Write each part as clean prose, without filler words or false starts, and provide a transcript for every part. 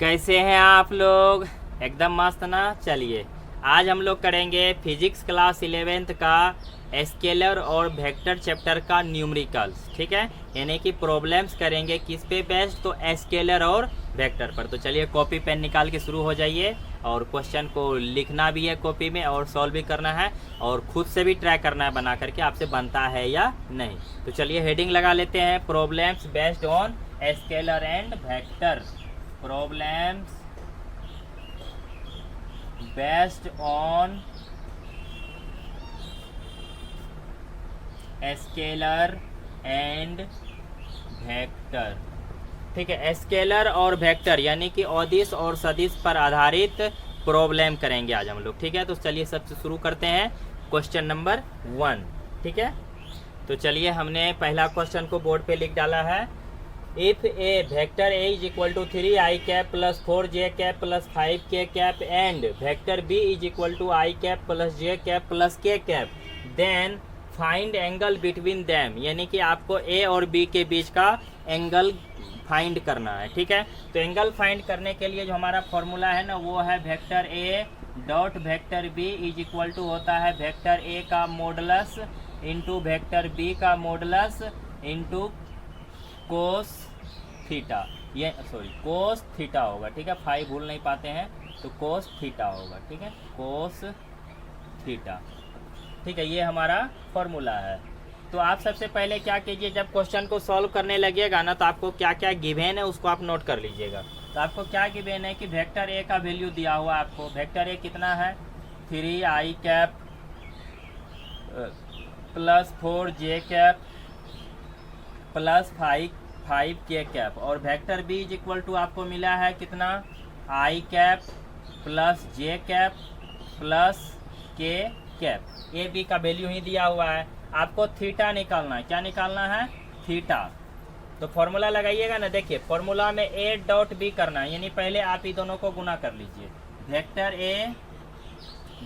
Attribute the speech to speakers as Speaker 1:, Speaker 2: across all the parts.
Speaker 1: कैसे हैं आप लोग? एकदम मस्त ना। चलिए आज हम लोग करेंगे फिजिक्स क्लास 11th का स्केलर और वेक्टर चैप्टर का न्यूमेरिकल्स। ठीक है, यानी कि प्रॉब्लम्स करेंगे किस पे बेस्ड, तो स्केलर और वेक्टर पर। तो चलिए कॉपी पेन निकाल के शुरू हो जाइए और क्वेश्चन को लिखना भी है कॉपी में और सॉल्व भी करना है और खुद से भी ट्राई करना है बना करके आपसे बनता है या नहीं। तो चलिए हेडिंग लगा लेते हैं, problems based on scalar and vector. Problems based on scalar and vector. ठीक है, स्केलर और वेक्टर यानी कि अदिश और सदिश पर आधारित प्रॉब्लम करेंगे आज हम लोग। ठीक है, तो चलिए सबसे शुरू करते हैं क्वेश्चन नंबर 1। ठीक है, तो चलिए हमने पहला क्वेश्चन को बोर्ड पे लिख डाला है। If a vector A is equal to 3i cap plus 4j cap plus 5k cap and vector B is equal to i cap plus j cap plus k cap, then find angle between them. यानी कि आपको ए और B के बीच का angle find करना है। ठीक है, तो एंगल फाइंड करने के लिए जो हमारा फॉर्मूला है ना, वो है vector A dot vector B is equal to होता है वेक्टर ए का मॉडुलस इंटू वेक्टर बी का मॉडुलस इंटू कोस थीटा। ये कोस थीटा होगा। ठीक है, 5 भूल नहीं पाते हैं तो कोस थीटा होगा। ठीक है, कोस थीटा। ठीक है, ये हमारा फॉर्मूला है। तो आप सबसे पहले क्या कीजिए, जब क्वेश्चन को सॉल्व करने लगिएगा ना, तो आपको क्या क्या गिवेन है उसको आप नोट कर लीजिएगा। तो आपको क्या गिवेन है कि वेक्टर ए का वैल्यू दिया हुआ है आपको। वेक्टर ए कितना है, 3i cap plus 4j cap plus 5k cap, और vector B is equal to आपको मिला है कितना, i cap plus j cap plus k cap. A B का वैल्यू ही दिया हुआ है, आपको थीटा निकालना है। क्या निकालना है, थीटा। तो फॉर्मूला लगाइएगा ना, देखिए फॉर्मूला में ए डॉट बी करना है, यानी पहले आप ही दोनों को गुना कर लीजिए, vector A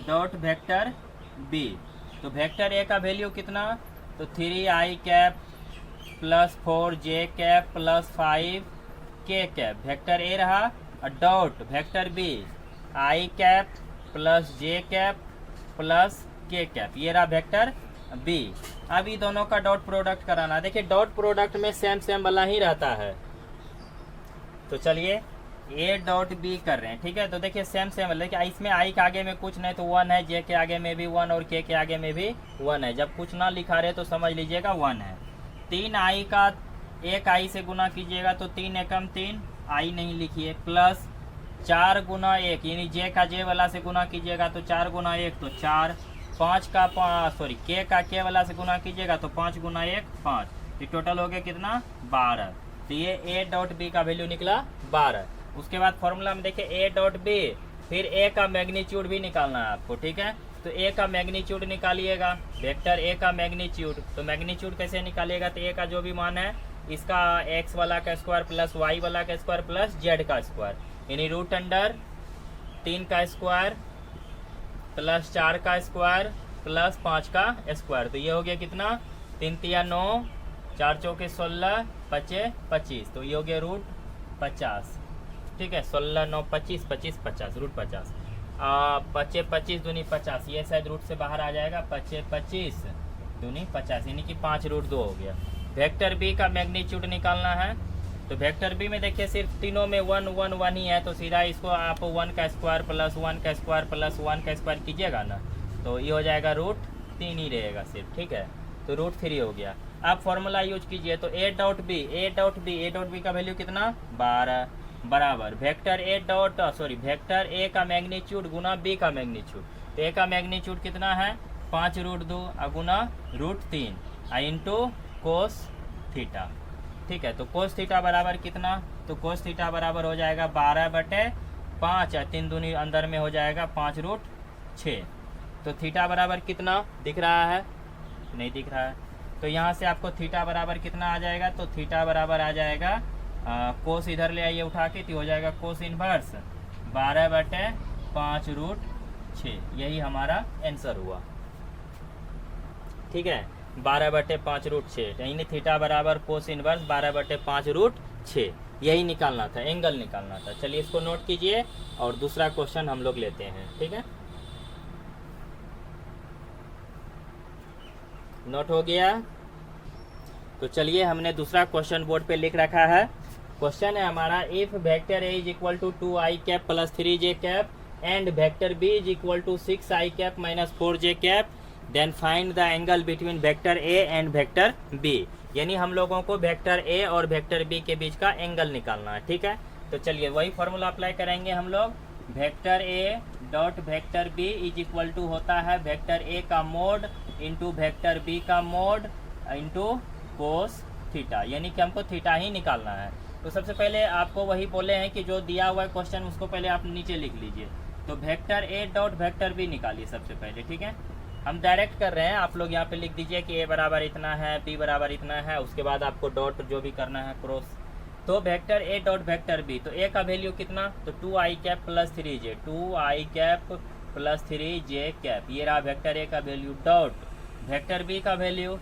Speaker 1: dot vector B. तो वेक्टर ए का वैल्यू कितना, तो 3i cap plus 4j cap plus 5k cap, vector A रहा, और dot vector B i cap plus j cap plus k cap, ये रहा वेक्टर बी। अब ये दोनों का डॉट प्रोडक्ट कराना। देखिए डॉट प्रोडक्ट में सेम सेम वाला ही रहता है। तो चलिए ए डॉट बी कर रहे हैं। ठीक है, तो देखिए सेम सेम वाला, देखिए इसमें आई के आगे में कुछ नहीं तो 1 है, जे के आगे में भी 1 और के आगे में भी 1 है। जब कुछ ना लिखा रहे तो समझ लीजिएगा 1 है। 3i का 1i से गुना कीजिएगा तो 3 एकम 3, आई नहीं लिखिए, प्लस 4 गुना 1, यानी जे का जे वाला से गुना कीजिएगा तो 4 गुना 1 तो 4, 5 का के का के वाला से गुना कीजिएगा तो 5 गुना 1 5, तो टोटल हो गया कितना, 12। तो ये ए डॉट बी का वैल्यू निकला 12। उसके बाद फॉर्मूला में देखिए ए डॉट बी, फिर ए का मैग्नीट्यूड भी निकालना है आपको। ठीक है, तो ए का मैग्नीट्यूड निकालिएगा, वेक्टर ए का मैग्नीट्यूड। तो मैग्नीट्यूड कैसे निकालिएगा, तो ए का जो भी मान है इसका एक्स वाला का स्क्वायर प्लस वाई वाला का स्क्वायर प्लस जेड का स्क्वायर, यानी रूट अंडर 3 का स्क्वायर प्लस 4 का स्क्वायर प्लस 5 का स्क्वायर। तो ये हो गया कितना, 3 तिया 9, 4 चौके 16, 5 25, तो ये हो गया रूट 50। ठीक है, 16 9 25 25 50 रूट 50, 5 25 दूनी 50, ये शायद रूट से बाहर आ जाएगा, 5 25 दूनी 50, यानी कि 5 रूट 2 हो गया। वेक्टर बी का मैग्नीट्यूड निकालना है। तो वेक्टर बी में देखिए सिर्फ तीनों में 1 1 1 ही है, तो सीधा इसको आप 1 का स्क्वायर प्लस 1 का स्क्वायर प्लस 1 का स्क्वायर कीजिएगा ना, तो ये हो जाएगा रूट 3 ही रहेगा सिर्फ। ठीक है, तो रूट 3 हो गया। आप फॉर्मूला यूज कीजिए, तो ए डॉट बी का वैल्यू कितना, 12 बराबर vector A dot vector A का मैग्नीट्यूड गुना बी का मैग्नीट्यूड। तो ए का मैग्नीट्यूड कितना है, 5 रूट 2 गुना रूट 3 इंटू कोस थीटा। ठीक है, तो कोस थीटा बराबर कितना, तो कोस थीटा बराबर हो जाएगा 12/5, 3 दूनी अंदर में हो जाएगा 5 रूट 6। तो थीटा बराबर कितना दिख रहा है, नहीं दिख रहा है, तो यहाँ से आपको थीटा बराबर कितना आ जाएगा, तो थीटा बराबर आ जाएगा कोस इधर ले आइए उठा के, तो हो जाएगा कोस इनवर्स 12/5 रूट 6। यही हमारा आंसर हुआ। ठीक है, 12/5 रूट 6, यानी थीटा बराबर कोस इनवर्स 12/5 रूट 6। यही निकालना था, एंगल निकालना था। चलिए इसको नोट कीजिए और दूसरा क्वेश्चन हम लोग लेते हैं, ठीक है। नोट हो गया? तो चलिए हमने दूसरा क्वेश्चन बोर्ड पे लिख रखा है। क्वेश्चन है हमारा, if vector A is equal to 2i cap plus 3j cap and vector B is equal to 6i cap minus 4j cap, then find the angle between vector A and vector B. यानी हम लोगों को vector A और vector B के बीच का angle निकालना है, ठीक है। तो चलिए वही फॉर्मूला अप्लाई करेंगे हम लोग। Vector A dot vector B is equal to होता है वेक्टर ए का मोड इंटू वेक्टर बी का मोड इंटू कोस थीटा, यानी कि हमको थीटा ही निकालना है। तो सबसे पहले आपको वही बोले हैं कि जो दिया हुआ है क्वेश्चन उसको पहले आप नीचे लिख लीजिए। तो vector A dot vector B निकालिए सबसे पहले, ठीक है। हम डायरेक्ट कर रहे हैं, आप लोग यहाँ पे लिख दीजिए कि ए बराबर इतना है, बी बराबर इतना है, उसके बाद आपको डॉट जो भी करना है क्रॉस। तो vector A dot vector B, तो ए का वैल्यू कितना, तो 2i cap plus 3j, 2i cap plus 3j cap, ये रहा वेक्टर ए का वैल्यू। डॉट वेक्टर बी का value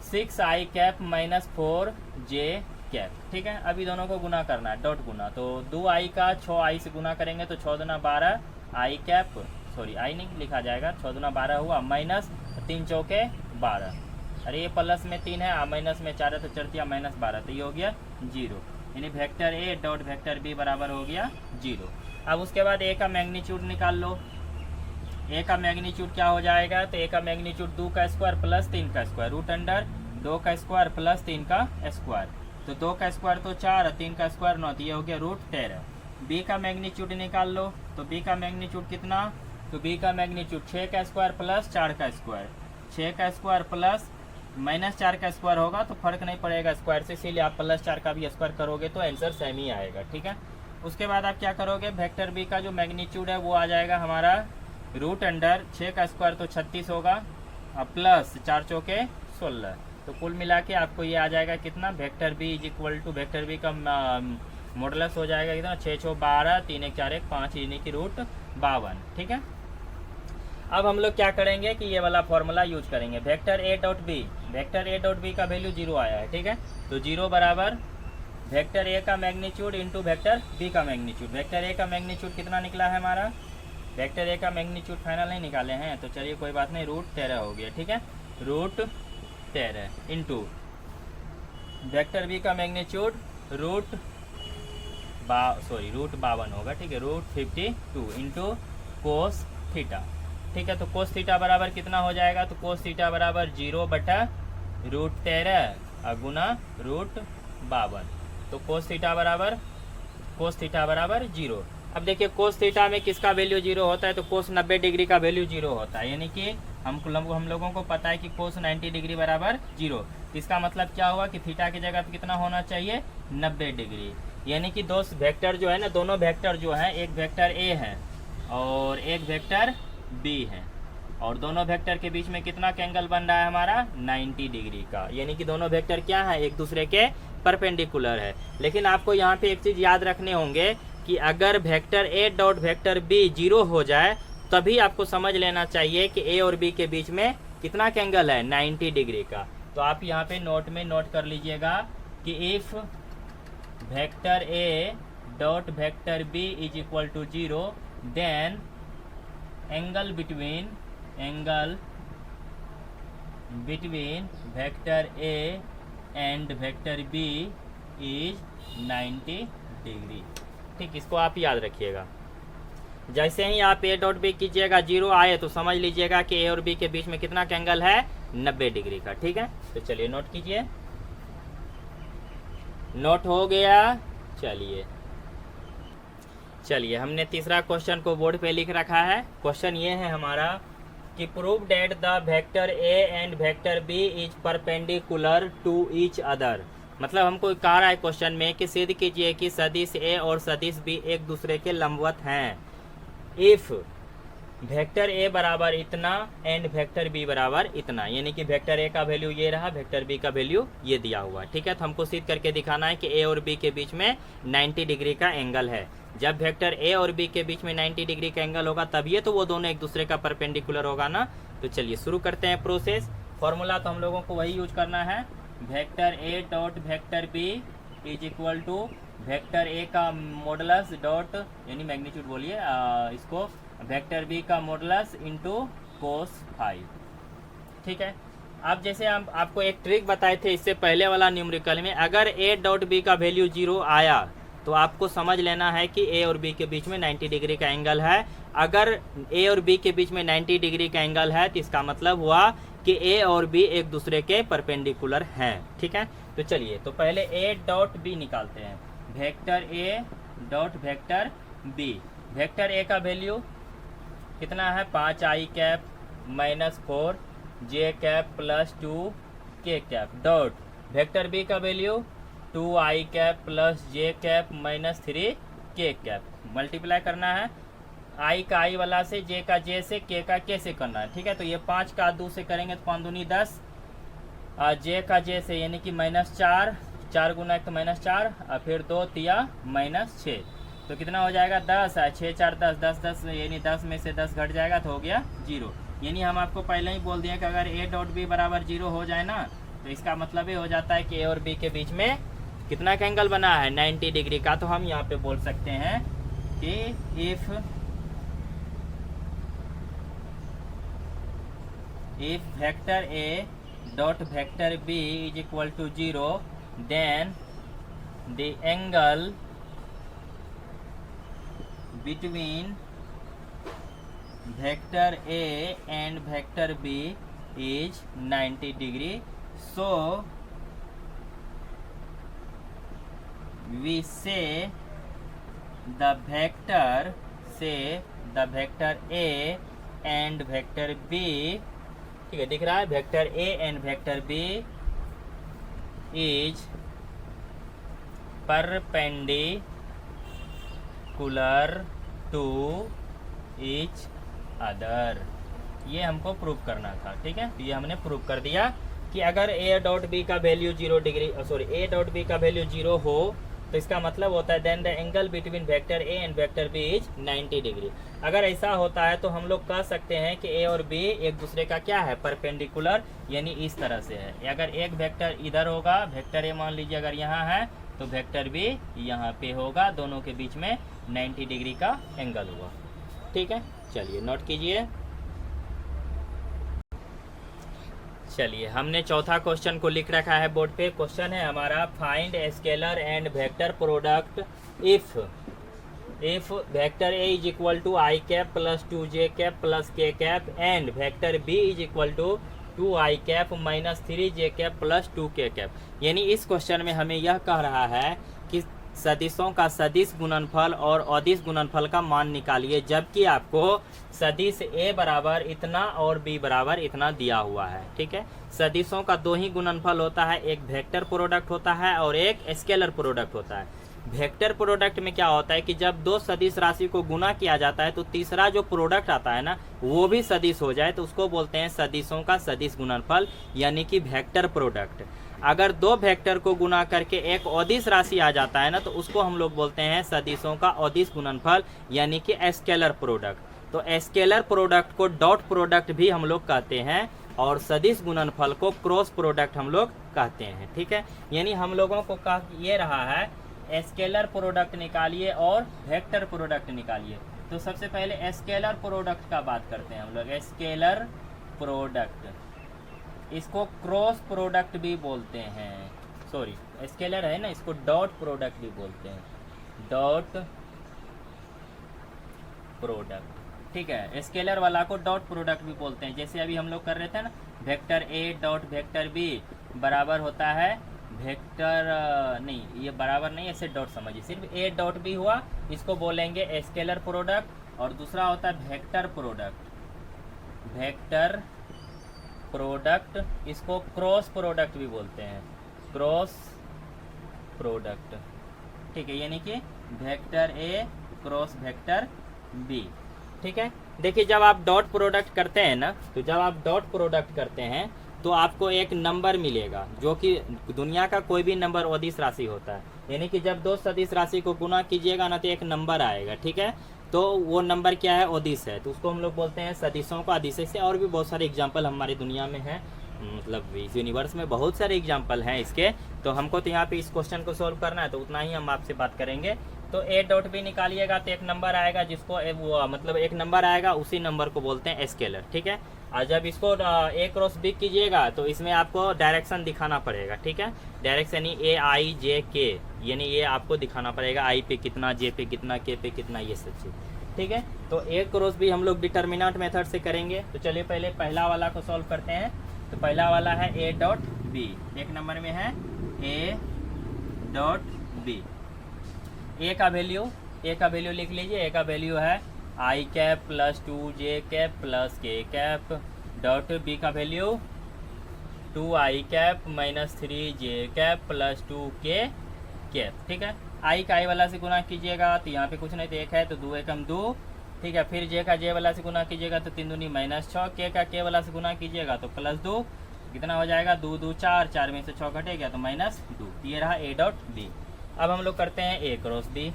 Speaker 1: 6i cap minus 4j cap, ठीक है। अभी दोनों को गुना करना है, डॉट गुना। तो 2i का 6i से गुना करेंगे तो 6 दूना 12 i कैप, सॉरी आई नहीं लिखा जाएगा, 6 दूना 12 हुआ, माइनस 3 चौके 12, अरे ये प्लस में 3 है, माइनस में 4 है तो चढ़तिया माइनस 12, तो ये हो गया 0। यानी vector A dot vector B बराबर हो गया 0। अब उसके बाद ए का मैग्नीट्यूड निकाल लो। ए का मैग्नीट्यूड क्या हो जाएगा, तो ए का मैग्नीट्यूड 2 का स्क्वायर प्लस 3 का स्क्वायर, रूट अंडर 2 का स्क्वायर प्लस 3 का स्क्वायर। तो 2 का स्क्वायर तो 4, 3 का स्क्वायर 9, तो ये हो गया रूट 13। बी का मैग्नीट्यूड निकाल लो। तो बी का मैग्नीट्यूड कितना, तो बी का मैग्नीट्यूड 6 का स्क्वायर प्लस 4 का स्क्वायर, 6 का स्क्वायर प्लस माइनस 4 का स्क्वायर होगा तो फर्क नहीं पड़ेगा स्क्वायर से, इसीलिए आप प्लस 4 का भी स्क्वायर करोगे तो आंसर सेम ही आएगा, ठीक है। उसके बाद आप क्या करोगे, वेक्टर बी का जो मैग्नीट्यूड है वो आ जाएगा हमारा रूट अंडर 6 का स्क्वायर तो 36 होगा, प्लस 4 चौके 16, तो कुल मिला के आपको ये आ जाएगा कितना, vector B is equal to vector B का मॉडुलस हो जाएगा कितना, 6 6 12, 3 1 4 1 5, यानी कि रूट 52, ठीक है। अब हम लोग क्या करेंगे कि ये वाला फॉर्मूला यूज करेंगे। Vector A dot B, vector A dot B का वैल्यू 0 आया है, ठीक है। तो 0 बराबर वेक्टर ए का मैग्नीट्यूड इंटू वेक्टर बी का मैग्नीट्यूड। वेक्टर ए का मैग्नीट्यूड कितना निकला है हमारा, वेक्टर ए का मैग्नीट्यूड फाइनल नहीं निकाले हैं, तो चलिए कोई बात नहीं, रूट 13 हो गया, ठीक है। रूट 13 इंटू वेक्टर बी का मैग्नीट्यूड रूट 52 होगा, ठीक है, रूट 52 इंटू कोस थीटा, ठीक है। तो कोस थीटा बराबर कितना हो जाएगा, तो कोस थीटा बराबर 0 बटा रूट 13 गुना रूट 52, तो कोस थीटा बराबर 0। अब देखिए कोस थीटा में किसका वैल्यू 0 होता है, तो कोस 90 डिग्री का वैल्यू 0 होता है, यानी कि हम लोगों को पता है कि कोस 90 डिग्री बराबर 0। इसका मतलब क्या हुआ कि थीटा की जगह पे कितना होना चाहिए, 90 डिग्री। यानी कि दो वेक्टर जो है ना, दोनों वेक्टर जो है, एक वेक्टर ए है और एक वेक्टर बी है, और दोनों वेक्टर के बीच में कितना का एंगल बन रहा है हमारा, 90 डिग्री का। यानी कि दोनों वेक्टर क्या है, एक दूसरे के परपेंडिकुलर है। लेकिन आपको यहाँ पे एक चीज़ याद रखने होंगे कि अगर vector A dot vector B 0 हो जाए तभी आपको समझ लेना चाहिए कि ए और बी के बीच में कितना का एंगल है, 90 डिग्री का। तो आप यहाँ पे नोट में नोट कर लीजिएगा कि if vector A dot vector B is equal to 0 then angle between vector A and vector B is 90 degree, ठीक। इसको आप याद रखिएगा। जैसे ही आप ए डॉट बी कीजिएगा 0 आए तो समझ लीजिएगा कि ए और बी के बीच में कितना का एंगल है, 90 डिग्री का, ठीक है। तो चलिए नोट कीजिए, नोट हो गया। चलिए हमने तीसरा क्वेश्चन को बोर्ड पे लिख रखा है। क्वेश्चन ये है हमारा कि prove that the vector A and vector B is perpendicular to each other. मतलब हमको कह रहा है क्वेश्चन में कि सिद्ध कीजिए कि सदिश ए और सदिश बी एक दूसरे के लंबवत हैं। इफ वेक्टर ए बराबर इतना एंड वेक्टर बी बराबर इतना, यानी कि वेक्टर ए का वैल्यू ये रहा, वेक्टर बी का वैल्यू ये दिया हुआ, ठीक है। तो हमको सिद्ध करके दिखाना है कि ए और बी के बीच में 90 डिग्री का एंगल है। जब वेक्टर ए और बी के बीच में 90 डिग्री का एंगल होगा तभी तो वो दोनों एक दूसरे का परपेंडिकुलर होगा ना। तो चलिए शुरू करते हैं प्रोसेस। फॉर्मूला तो हम लोगों को वही यूज करना है, vector A dot vector B is equal to vector A का मॉडुलस डॉट यानी मैग्नीट्यूड बोलिए इसको वेक्टर बी का मॉडुलस इंटू कोस फाई। ठीक है। अब जैसे हम आपको एक ट्रिक बताए थे इससे पहले वाला न्यूमेरिकल में, अगर ए डॉट बी का वैल्यू 0 आया तो आपको समझ लेना है कि ए और बी के बीच में 90 डिग्री का एंगल है। अगर ए और बी के बीच में 90 डिग्री का एंगल है तो इसका मतलब हुआ कि ए और बी एक दूसरे के परपेंडिकुलर हैं। ठीक है। तो चलिए तो पहले ए डॉट बी निकालते हैं। Vector A dot vector B, vector A का वैल्यू कितना है 5 i cap minus 4 j cap plus 2 के कैप डॉट वेक्टर बी का वैल्यू 2 आई cap plus j cap minus 3 k cap. Multiply करना है आई का आई वाला से, जे का जे से, के का के से करना है। ठीक है। तो ये 5 का 2 से करेंगे तो 5 दूनी 10, जे का जे से यानी कि -4, 4 गुना 1 तो -4 और फिर 2 तिया -6, तो कितना हो जाएगा 10 है, 6 4 10, 10 10 यानी 10 में से 10 घट जाएगा तो हो गया 0। यानी हम आपको पहले ही बोल दिए कि अगर ए डॉट बी बराबर 0 हो जाए ना तो इसका मतलब ये हो जाता है कि ए और बी के बीच में कितना का एंगल बना है 90 डिग्री का। तो हम यहाँ पे बोल सकते हैं कि if vector A dot vector B is equal to 0 then the angle between vector A and vector B is 90 degree. So we say the vector A and vector B, ठीक है दिख रहा है, vector A and vector B is perpendicular to each other. ये हमको prove करना था। ठीक है। तो ये हमने प्रूव कर दिया कि अगर ए डॉट बी का value 0 degree A dot B का वैल्यू 0 हो तो इसका मतलब होता है then the angle between vector A and vector B is 90 degree. अगर ऐसा होता है तो हम लोग कह सकते हैं कि ए और बी एक दूसरे का क्या है परपेंडिकुलर, यानी इस तरह से है। अगर एक वेक्टर इधर होगा, वेक्टर ए मान लीजिए अगर यहाँ है तो वेक्टर बी यहाँ पे होगा, दोनों के बीच में 90 डिग्री का एंगल हुआ। ठीक है। चलिए नोट कीजिए। चलिए हमने चौथा क्वेश्चन को लिख रखा है बोर्ड पे। क्वेश्चन है हमारा find scalar and vector product if vector A is equal to I cap plus 2 J cap plus K cap and vector B is equal to 2 I cap minus 3 J cap plus 2 के cap. यानी इस question में हमें यह कह रहा है कि सदिशों का सदिश गुणनफल और अदिश गुणनफल का मान निकालिए, जबकि आपको सदिश ए बराबर इतना और बी बराबर इतना दिया हुआ है। ठीक है। सदिशों का 2 ही गुणनफल होता है, एक वेक्टर प्रोडक्ट होता है और एक स्केलर प्रोडक्ट होता है। वेक्टर प्रोडक्ट में क्या होता है कि जब 2 सदिश राशि को गुना किया जाता है तो तीसरा जो प्रोडक्ट आता है ना वो भी सदिश हो जाए तो उसको बोलते हैं सदिशों का सदिश गुणनफल, यानी कि वेक्टर प्रोडक्ट। अगर 2 वेक्टर को गुना करके एक अदिश राशि आ जाता है ना तो उसको हम लोग बोलते हैं सदिशों का अदिश गुणनफल, यानी कि स्केलर प्रोडक्ट। तो scalar product co dot product भी हम लोग कहते हैं और सदिश गुणनफल को क्रॉस प्रोडक्ट हम लोग कहते हैं। ठीक है। यानी हम लोगों को कहा ये रहा है स्केलर प्रोडक्ट निकालिए और वेक्टर प्रोडक्ट निकालिए। तो सबसे पहले स्केलर प्रोडक्ट का बात करते हैं हम लोग। स्केलर प्रोडक्ट, इसको क्रॉस प्रोडक्ट भी बोलते हैं, सॉरी स्केलर है ना, इसको डॉट प्रोडक्ट भी बोलते हैं, डॉट प्रोडक्ट। ठीक है। स्केलर वाला को डॉट प्रोडक्ट भी बोलते हैं। जैसे अभी हम लोग कर रहे थे ना, vector A dot vector B बराबर होता है वेक्टर नहीं, ये बराबर नहीं, ऐसे डॉट समझिए, सिर्फ ए डॉट बी हुआ, इसको बोलेंगे स्केलर प्रोडक्ट। और दूसरा होता है वेक्टर प्रोडक्ट, वेक्टर प्रोडक्ट, इसको क्रॉस प्रोडक्ट भी बोलते हैं, क्रॉस प्रोडक्ट। ठीक है। यानी कि vector A cross vector B. ठीक है। देखिए जब आप डॉट प्रोडक्ट करते हैं ना, तो जब आप डॉट प्रोडक्ट करते हैं तो आपको एक नंबर मिलेगा जो कि दुनिया का कोई भी नंबर अदिश राशि होता है। यानी कि जब 2 सदिश राशि को गुना कीजिएगा ना तो एक नंबर आएगा। ठीक है। तो वो नंबर क्या है, अदिश है, तो उसको हम लोग बोलते हैं सदिशों का अदिश। से और भी बहुत सारे एग्जाम्पल हमारी दुनिया में हैं मतलब इस यूनिवर्स में बहुत सारे एग्जाम्पल हैं इसके, तो हमको तो यहाँ पे इस क्वेश्चन को सॉल्व करना है, तो उतना ही हम आपसे बात करेंगे। तो ए डॉट बी निकालिएगा तो एक नंबर आएगा जिसको वो मतलब एक नंबर आएगा, उसी नंबर को बोलते हैं स्केलर, ठीक है। और जब इसको ए क्रॉस बी कीजिएगा तो इसमें आपको डायरेक्शन दिखाना पड़ेगा, ठीक है। डायरेक्शन ए आई जे के, यानी ये आपको दिखाना पड़ेगा आई पे कितना, जे पे कितना, के पे कितना, ये सब चीज़, ठीक है। तो ए क्रॉस बी हम लोग डिटर्मिनेंट मेथड से करेंगे। तो चलिए पहले पहला वाला को सॉल्व करते हैं। तो पहला वाला है ए डॉट बी, एक नंबर में है ए डॉट बी। ए का वैल्यू लिख लीजिए। ए का वैल्यू है आई cap plus 2 cap plus K cap, dot B का वैल्यू 2 आई कैप माइनस 3 कैप प्लस 2 के कैप, ठीक है। आई का आई वाला से गुना कीजिएगा तो यहाँ पे कुछ नहीं तो एक है तो 2 एकम 2, ठीक है। फिर जे का जे वाला से गुना कीजिएगा तो 3 दूनी -6, के का के वाला से गुना कीजिएगा तो +2, कितना हो जाएगा 2 2 4, 4 में से 6 घटेगा तो -2। ये रहा ए डॉट बी। अब हम लोग करते हैं A cross B,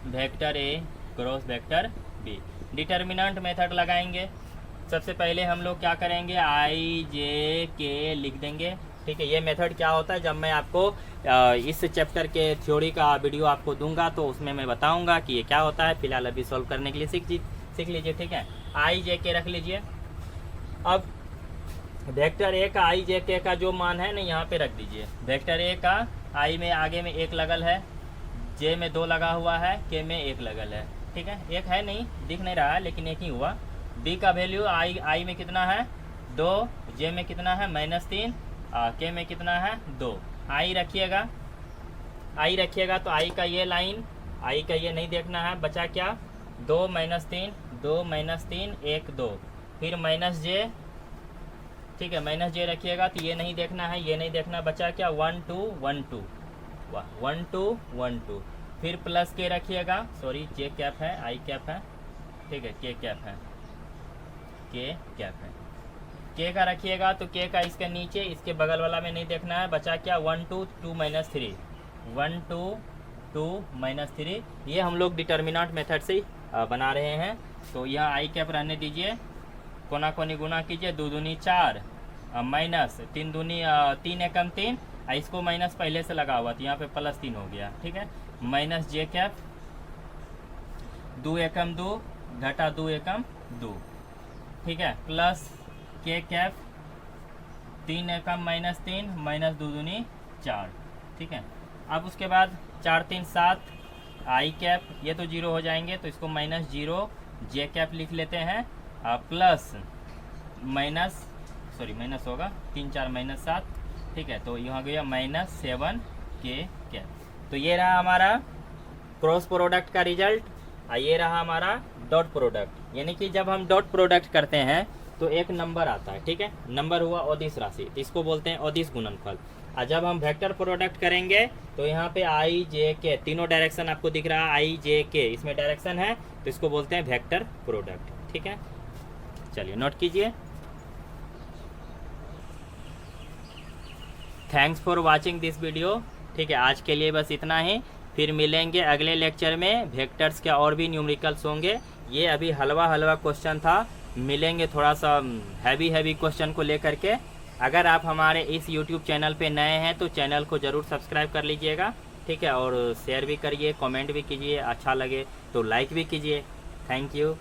Speaker 1: vector A cross vector B. Determinant method लगाएंगे। सबसे पहले हम लोग क्या करेंगे, आई जे के लिख देंगे, ठीक है। ये मेथड क्या होता है, जब मैं आपको इस चैप्टर के थ्योरी का वीडियो आपको दूंगा तो उसमें मैं बताऊंगा कि ये क्या होता है। फिलहाल अभी सॉल्व करने के लिए सीख लीजिए, ठीक है। आई जे के रख लीजिए। अब वेक्टर ए का आई जे के का जो मान है ना यहाँ पे रख दीजिए। वेक्टर ए का आई में आगे में 1 लगल है, जे में 2 लगा हुआ है, के में 1 लगल है, ठीक है। एक है नहीं, दिख नहीं रहा है लेकिन एक ही हुआ। बी का वैल्यू आई में कितना है 2, जे में कितना है -3, के में कितना है 2। आई रखिएगा तो आई का ये लाइन, आई का ये नहीं देखना है, बचा क्या 2 -3, 2 -3 1 2, फिर -j, ठीक है। -j रखिएगा तो ये नहीं देखना है, ये नहीं देखना, बचा क्या 1 2 1 2, वाह 1 2 1 2। फिर प्लस के रखिएगा, सॉरी जे कैप है, आई कैप है, ठीक है, के कैप है, के कैप है। के का रखिएगा तो के का इसके नीचे, इसके बगल वाला में नहीं देखना है, बचा क्या 1 2 2 -3, 1 2 2 -3। ये हम लोग डिटर्मिनेंट मेथड से बना रहे हैं। तो यहाँ आई कैप रहने दीजिए, कोना कोनी गुना कीजिए, 2 दूनी 4 माइनस 3 दूनी 3 एकम 3, इसको माइनस पहले से लगा हुआ तो यहाँ पे +3 हो गया, ठीक है। माइनस जे कैप 2 एकम 2 घटा 2 एकम 2, ठीक है, प्लस के कैप 3 एकम -3 माइनस 2 दूनी 4, ठीक है। अब उसके बाद 4 3 7 आई कैप, ये तो 0 हो जाएंगे तो इसको -0 जे कैप लिख लेते हैं, प्लस माइनस होगा 3 4 -7, ठीक है। तो यहाँ गया -7 के कैप। तो ये रहा हमारा क्रॉस प्रोडक्ट का रिजल्ट, ये रहा हमारा डॉट प्रोडक्ट। यानी कि जब हम डॉट प्रोडक्ट करते हैं तो एक नंबर आता है, ठीक है। नंबर हुआ अदिश राशि, तो इसको बोलते हैं अदिश गुणनफल। और जब हम वेक्टर प्रोडक्ट करेंगे तो यहाँ पे आई जे के, तीनों डायरेक्शन आपको दिख रहा है, आई जे के इसमें डायरेक्शन है, तो इसको बोलते हैं वेक्टर प्रोडक्ट, ठीक है। चलिए नोट कीजिए। Thanks for watching this video, ठीक है। आज के लिए बस इतना ही, फिर मिलेंगे अगले लेक्चर में। वेक्टर्स के और भी न्यूमेरिकल्स होंगे। ये अभी हलवा क्वेश्चन था, मिलेंगे थोड़ा सा हैवी क्वेश्चन को लेकर के। अगर आप हमारे इस YouTube चैनल पे नए हैं तो चैनल को ज़रूर सब्सक्राइब कर लीजिएगा, ठीक है। और शेयर भी करिए, कमेंट भी कीजिए, अच्छा लगे तो लाइक भी कीजिए। Thank you.